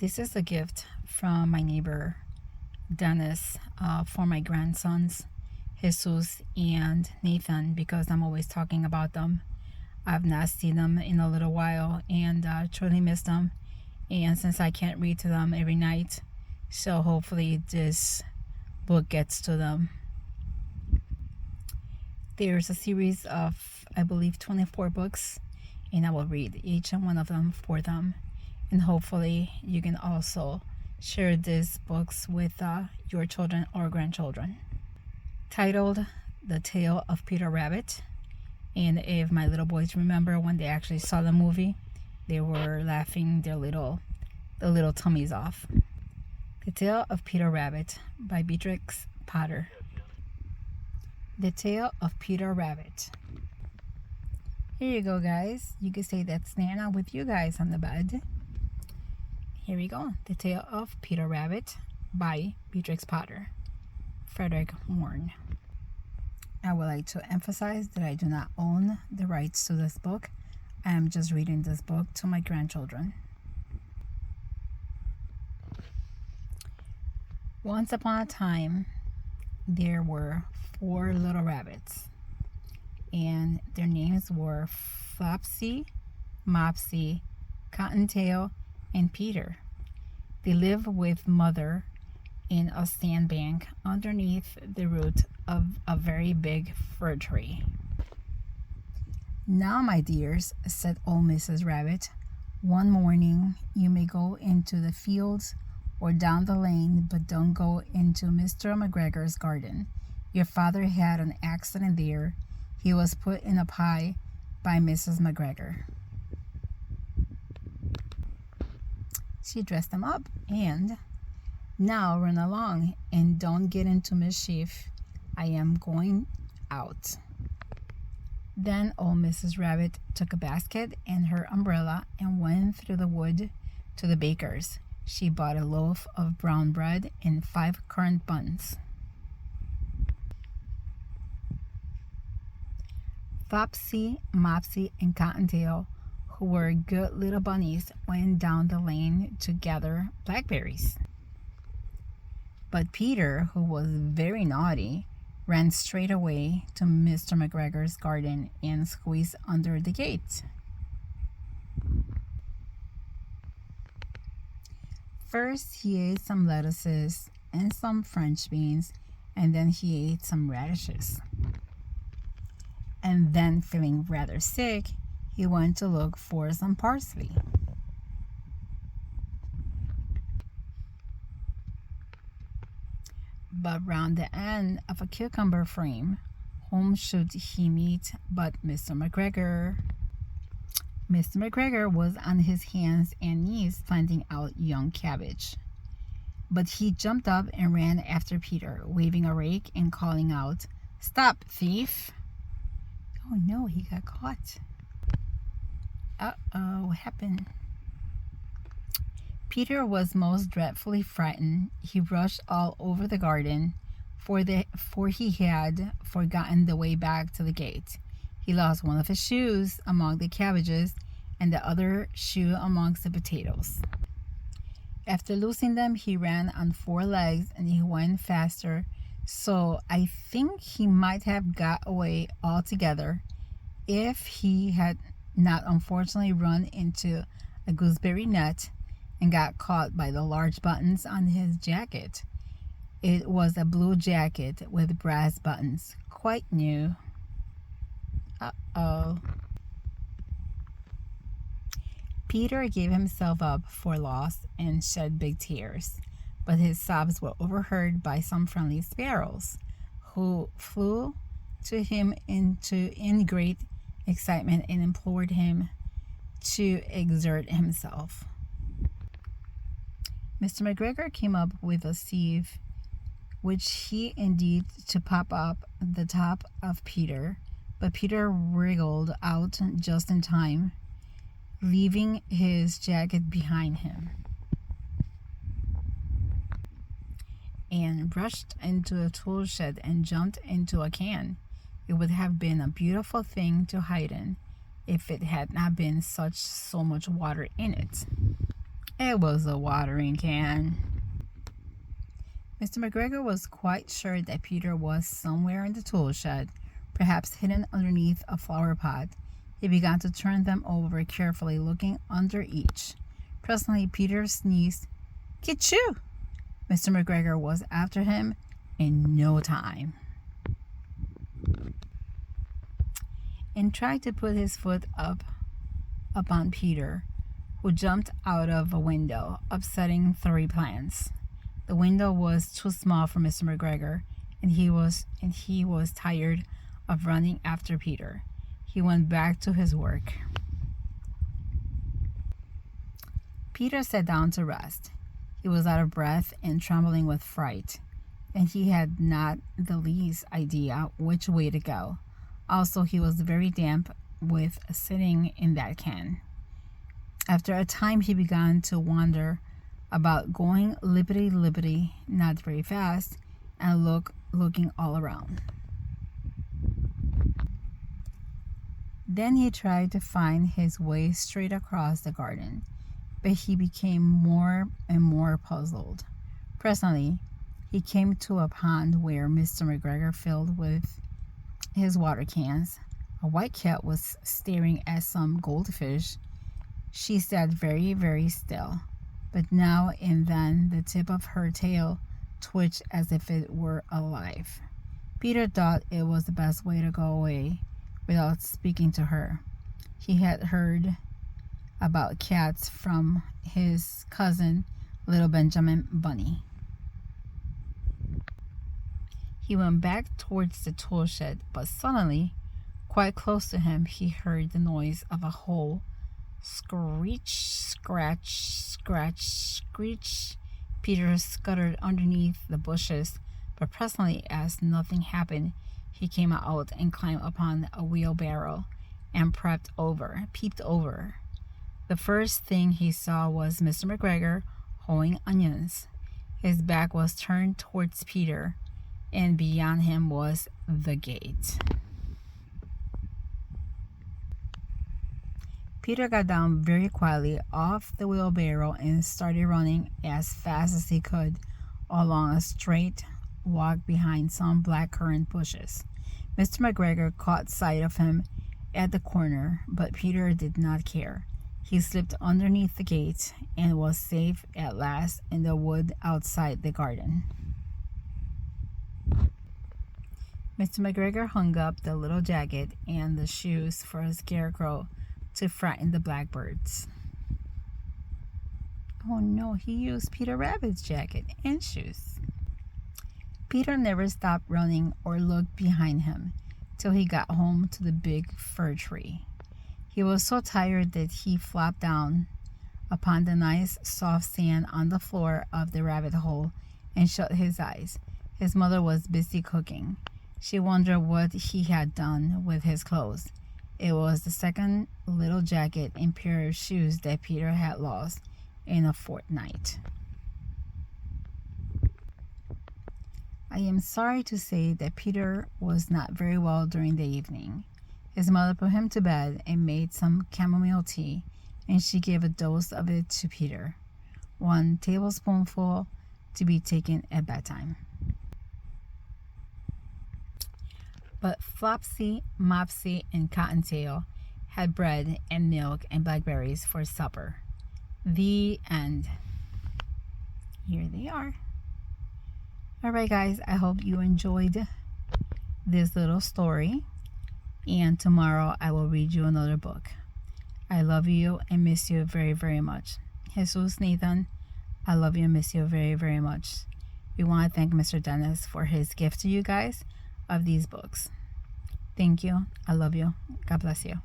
This is a gift from my neighbor Dennis for my grandsons Jesus and Nathan, because I'm always talking about them. I've not seen them in a little while and truly miss them. And since I can't read to them every night, so hopefully this book gets to them. There's a series of, I believe, 24 books, and I will read each and one of them for them. And hopefully you can also share these books with your children or grandchildren. Titled The Tale of Peter Rabbit. And if my little boys remember when they actually saw the movie, they were laughing their little tummies off. The Tale of Peter Rabbit by Beatrix Potter. The Tale of Peter Rabbit. Here you go, guys. You can say that's Nana with you guys on the bed. Here we go. The Tale of Peter Rabbit by Beatrix Potter. Frederick Warne. I would like to emphasize that I do not own the rights to this book. I am just reading this book to my grandchildren. Once upon a time, there were 4 little rabbits, and their names were Flopsy, Mopsy, Cottontail, and Peter. They lived with Mother in a sandbank underneath the root of a very big fir tree. "Now, my dears," said old Mrs. Rabbit, "one morning you may go into the fields or down the lane, but don't go into Mr. McGregor's garden. Your father had an accident there. He was put in a pie by Mrs. McGregor." She dressed them up and, "Now run along and don't get into mischief. I am going out." Then old Mrs. Rabbit took a basket and her umbrella and went through the wood to the baker's. She bought a loaf of brown bread and 5 currant buns. Flopsy, Mopsy, and Cottontail, who were good little bunnies, went down the lane to gather blackberries. But Peter, who was very naughty, ran straight away to Mr. McGregor's garden and squeezed under the gate. First, he ate some lettuces and some French beans, and then he ate some radishes. And then, feeling rather sick, he went to look for some parsley. But round the end of a cucumber frame, whom should he meet but Mr. McGregor? Mr. McGregor was on his hands and knees planting out young cabbage. But he jumped up and ran after Peter, waving a rake and calling out, "Stop, thief!" Oh no, he got caught. Uh-oh, what happened? Peter was most dreadfully frightened. He rushed all over the garden, for he had forgotten the way back to the gate. He lost one of his shoes among the cabbages and the other shoe amongst the potatoes. After losing them, he ran on 4 legs and he went faster, so I think he might have got away altogether if he had not unfortunately run into a gooseberry net and got caught by the large buttons on his jacket. It was a blue jacket with brass buttons, quite new. Uh-oh. Peter gave himself up for lost and shed big tears, but his sobs were overheard by some friendly sparrows, who flew to him in great excitement and implored him to exert himself. Mr. McGregor came up with a sieve, which he indeed to pop up the top of Peter, but Peter wriggled out just in time, leaving his jacket behind him, and rushed into a tool shed and jumped into a can. It would have been a beautiful thing to hide in if it had not been so much water in it. It was a watering can. Mr. McGregor was quite sure that Peter was somewhere in the tool shed, perhaps hidden underneath a flower pot. He began to turn them over carefully, looking under each. Presently, Peter sneezed. "Kitchoo!" Mr. McGregor was after him in no time, and tried to put his foot up upon Peter, who jumped out of a window, upsetting 3 plants. The window was too small for Mr. McGregor, and he was tired of running after Peter. He went back to his work. Peter sat down to rest. He was out of breath and trembling with fright, and he had not the least idea which way to go. Also, he was very damp with sitting in that can. After a time, he began to wander about, going lippity-lippity, not very fast, and looking all around. Then he tried to find his way straight across the garden, but he became more and more puzzled. Presently, he came to a pond where Mr. McGregor filled with his water cans. A white cat was staring at some goldfish. She sat very, very still, but now and then the tip of her tail twitched as if it were alive. Peter thought it was the best way to go away without speaking to her. He had heard about cats from his cousin, little Benjamin Bunny. He went back towards the tool shed, but suddenly, quite close to him, he heard the noise of a hoe. Screech, scratch, scratch, screech. Peter scuttered underneath the bushes, but presently, as nothing happened, he came out and climbed upon a wheelbarrow and peeped over. The first thing he saw was Mr. McGregor hoeing onions. His back was turned towards Peter, and beyond him was the gate. Peter got down very quietly off the wheelbarrow and started running as fast as he could along a straight walk behind some blackcurrant bushes. Mr. McGregor caught sight of him at the corner, but Peter did not care. He slipped underneath the gate and was safe at last in the wood outside the garden. Mr. McGregor hung up the little jacket and the shoes for a scarecrow to frighten the blackbirds. Oh no, he used Peter Rabbit's jacket and shoes. Peter never stopped running or looked behind him till he got home to the big fir tree. He was so tired that he flopped down upon the nice soft sand on the floor of the rabbit hole and shut his eyes. His mother was busy cooking. She wondered what he had done with his clothes. It was the second little jacket and pair of shoes that Peter had lost in a fortnight. I am sorry to say that Peter was not very well during the evening. His mother put him to bed and made some chamomile tea, and she gave a dose of it to Peter, 1 tablespoonful to be taken at bedtime. But Flopsy, Mopsy, and Cottontail had bread and milk and blackberries for supper. The end. Here they are. Alright guys, I hope you enjoyed this little story, and tomorrow I will read you another book. I love you and miss you very, very much. Jesus Nathan, I love you and miss you very, very much. We want to thank Mr. Dennis for his gift to you guys of these books. Thank you. I love you. God bless you.